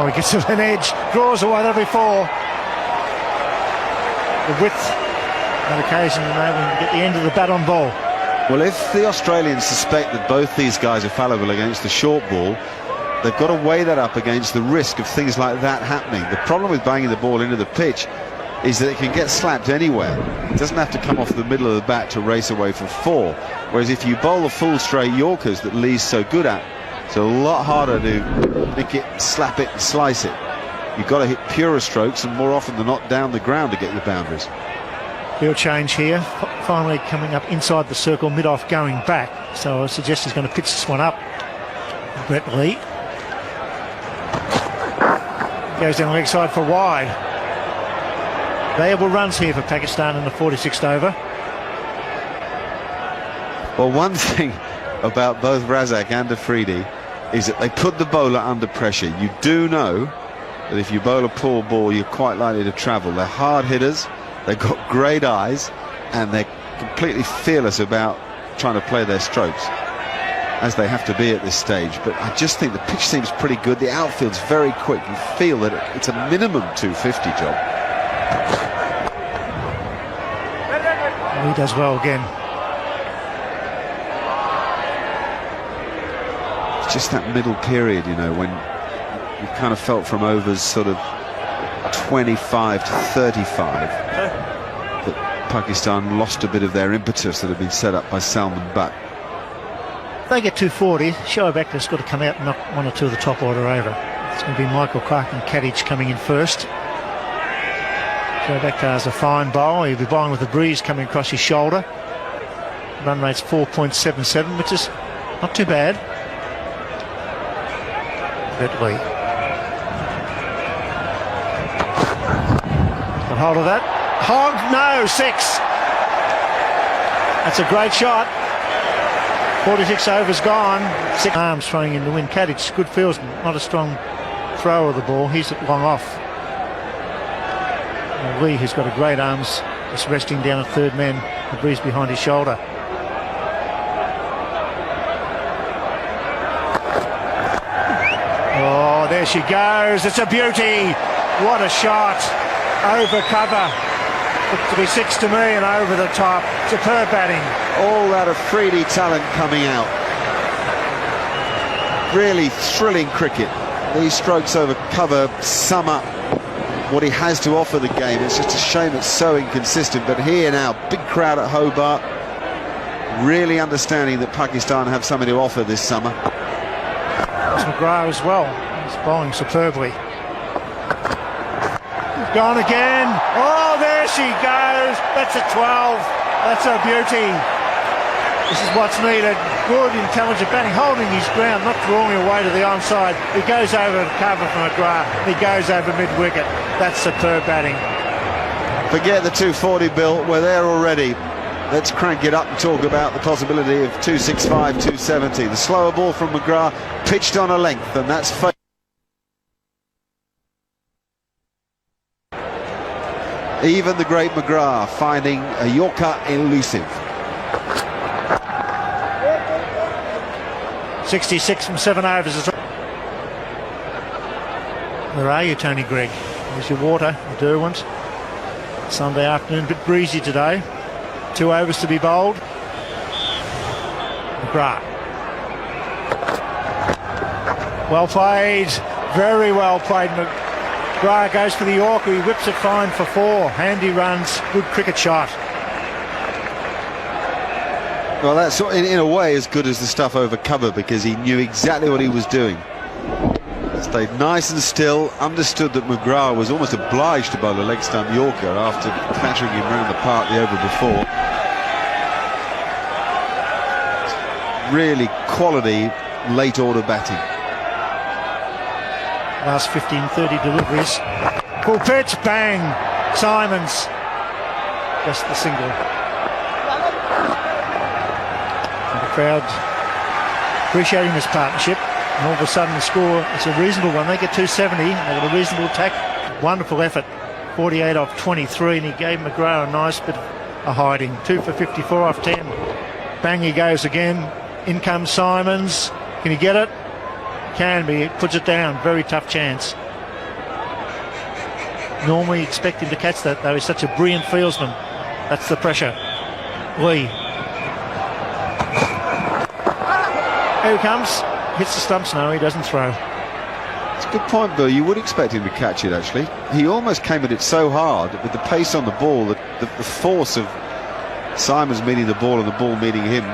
he gets to an edge, draws away. That'll be 4. The width, on occasion, enabling to get the end of the bat on ball. Well, if the Australians suspect that both these guys are fallible against the short ball, they've got to weigh that up against the risk of things like that happening. The problem with banging the ball into the pitch is that it can get slapped anywhere. It doesn't have to come off the middle of the bat to race away for 4. Whereas if you bowl the full straight Yorkers that Lee's so good at, it's a lot harder to nick it, slap it and slice it. You've got to hit purer strokes and more often than not down the ground to get your boundaries. Field change here, finally coming up inside the circle, mid-off going back. So I suggest he's going to pitch this one up. Brett Lee goes down the leg side for wide. Valuable runs here for Pakistan in the 46th over. Well, one thing about both Razak and Afridi is that they put the bowler under pressure. You do know that if you bowl a poor ball, you're quite likely to travel. They're hard hitters, they've got great eyes, and they're completely fearless about trying to play their strokes, as they have to be at this stage. But I just think the pitch seems pretty good. The outfield's very quick. You feel that it's a minimum 250 job. He does well again. It's just that middle period, you know, when you kind of felt from overs sort of 25 to 35 that Pakistan lost a bit of their impetus that had been set up by Salman Butt. If they get 240, Shoaib Akhtar's got to come out and knock 1 or 2 of the top order over. It's going to be Michael Clark and Kadich coming in first. Shoaib Akhtar's a fine bowler. He'll be bowling with the breeze coming across his shoulder. Run rate's 4.77, which is not too bad. Brett Lee. Got hold of that. Hog, no, 6. That's a great shot. 46 overs gone. 6 arms throwing in to win. Kadich, good fields, not a strong thrower of the ball. He's at long off. And Lee, who's got a great arms, just resting down a third man, the breeze behind his shoulder. Oh, there she goes. It's a beauty. What a shot. Over cover. Looked to be 6 to me and over the top. Superb batting. All that Afridi talent coming out. Really thrilling cricket. These strokes over cover sum up what he has to offer the game. It's just a shame it's so inconsistent. But here now, big crowd at Hobart, really understanding that Pakistan have something to offer this summer. McGrath as well. He's bowling superbly. Gone again. Oh, there she goes. That's a 12. That's a beauty. This is what's needed. Good, intelligent batting, holding his ground, not drawing away to the onside. He goes over the cover from McGrath. He goes over mid-wicket. That's superb batting. Forget the 240, Bill. We're there already. Let's crank it up and talk about the possibility of 265, 270. The slower ball from McGrath pitched on a length, and that's even the great McGrath finding a Yorker elusive. 66 from 7 overs. Where are you, Tony Gregg? There's your water, your Derwent. Sunday afternoon, a bit breezy today. 2 overs to be bowled. McGrath. Well played. Very well played. McGrath goes for the Yorker. He whips it fine for 4. Handy runs. Good cricket shot. Well, that's in a way as good as the stuff over cover, because he knew exactly what he was doing. Stayed nice and still, understood that McGrath was almost obliged to bowl a leg stump Yorker after battering him round the park the over before. Really quality late order batting. Last 15-30 deliveries. Full pitch, bang. Simons. Just the single. And the crowd appreciating this partnership. And all of a sudden the score, it's a reasonable one. They get 270. They got a reasonable attack. Wonderful effort. 48 off 23, and he gave McGrath a nice bit of a hiding. 2 for 54 off 10. Bang, he goes again. In comes Simons. Can he get it? Can be. It puts it down. Very tough chance. normally expect him to catch that, though. He's such a brilliant fieldsman. That's the pressure. Lee. Here he comes. Hits the stumps. No, he doesn't throw. It's a good point, Bill. You would expect him to catch it, actually. He almost came at it so hard with the pace on the ball, that the force of Simons meeting the ball and the ball meeting him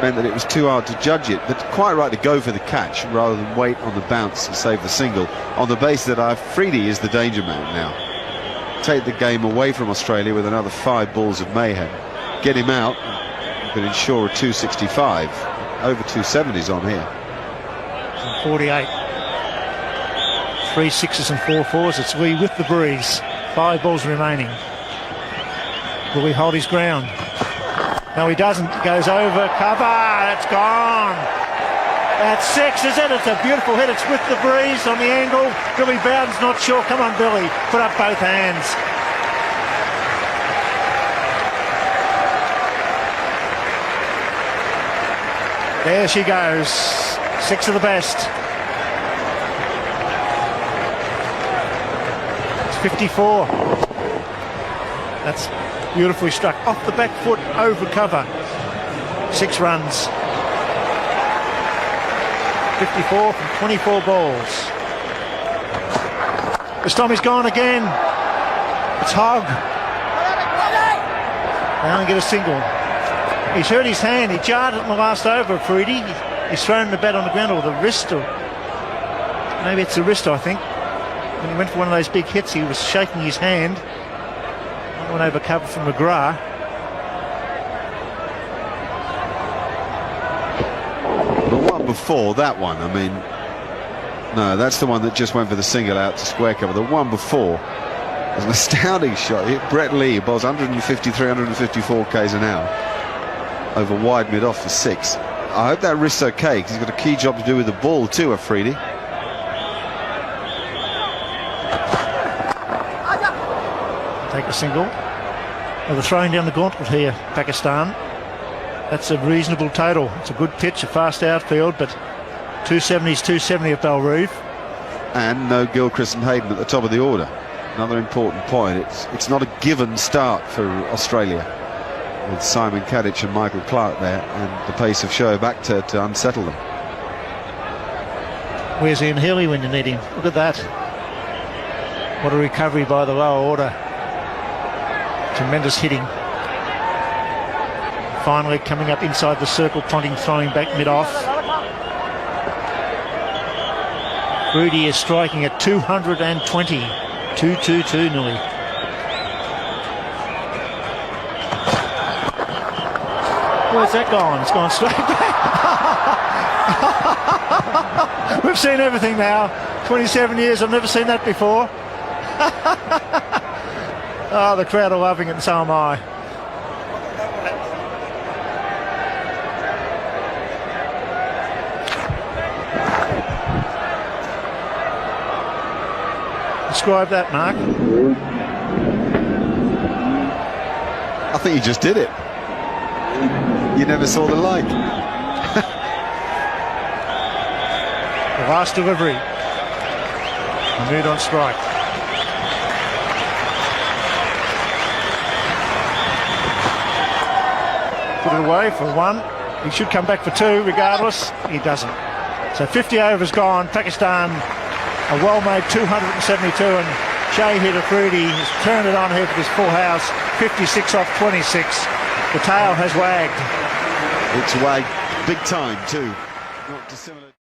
meant that it was too hard to judge it. But quite right to go for the catch rather than wait on the bounce and save the single, on the basis that Afridi is the danger man now. Take the game away from Australia with another 5 balls of mayhem. Get him out, you can ensure a 265. Over 270s on here. 48. 3 6s and 4 4s. It's Lee with the breeze. 5 balls remaining. Will he hold his ground? No, he doesn't. He goes over cover. It's gone. That's 6, is it? It's a beautiful hit. It's with the breeze on the angle. Billy Bowden's not sure. Come on, Billy. Put up both hands. There she goes. 6 of the best. It's 54. That's beautifully struck. Off the back foot, over cover. 6 runs. 54 from 24 balls. This time he's gone again. It's Hogg. They only get a single. He's hurt his hand. He jarred it in the last over, Afridi. He's thrown the bat on the ground, or the wrist, or maybe it's the wrist, I think. When he went for one of those big hits, he was shaking his hand. Went over cover from McGrath. The one before that one, I mean, no, that's the one that just went for the single out to square cover. The one before was an astounding shot. Hit Brett Lee, bowls 153, 154 k's an hour over wide mid off for 6. I hope that wrist's okay, because he's got a key job to do with the ball too, Afridi. Take a single. Well, they're throwing down the gauntlet here, Pakistan. That's a reasonable total. It's a good pitch, a fast outfield, but 270's 270 at Belrive. And no Gilchrist and Hayden at the top of the order. Another important point. It's not a given start for Australia, with Simon Kadich and Michael Clarke there, and the pace of show back to unsettle them. Where's Ian Healy when you need him? Look at that. What a recovery by the lower order. Tremendous hitting. Finally coming up inside the circle, Ponting throwing back mid-off. Rudy is striking at 220. 222 nearly. Where's that gone? It's gone straight back. We've seen everything now. 27 years, I've never seen that before. Oh, the crowd are loving it, and so am I. Describe that, Mark. I think you just did it. You never saw the like. The last delivery. Mood on strike. Put it away for 1. He should come back for 2 regardless. He doesn't. So 50 overs gone. Pakistan a well-made 272, and Shahid Afridi has turned it on here for this full house. 56 off 26. The tail has wagged. It's wagged big time too. Not dissimilar.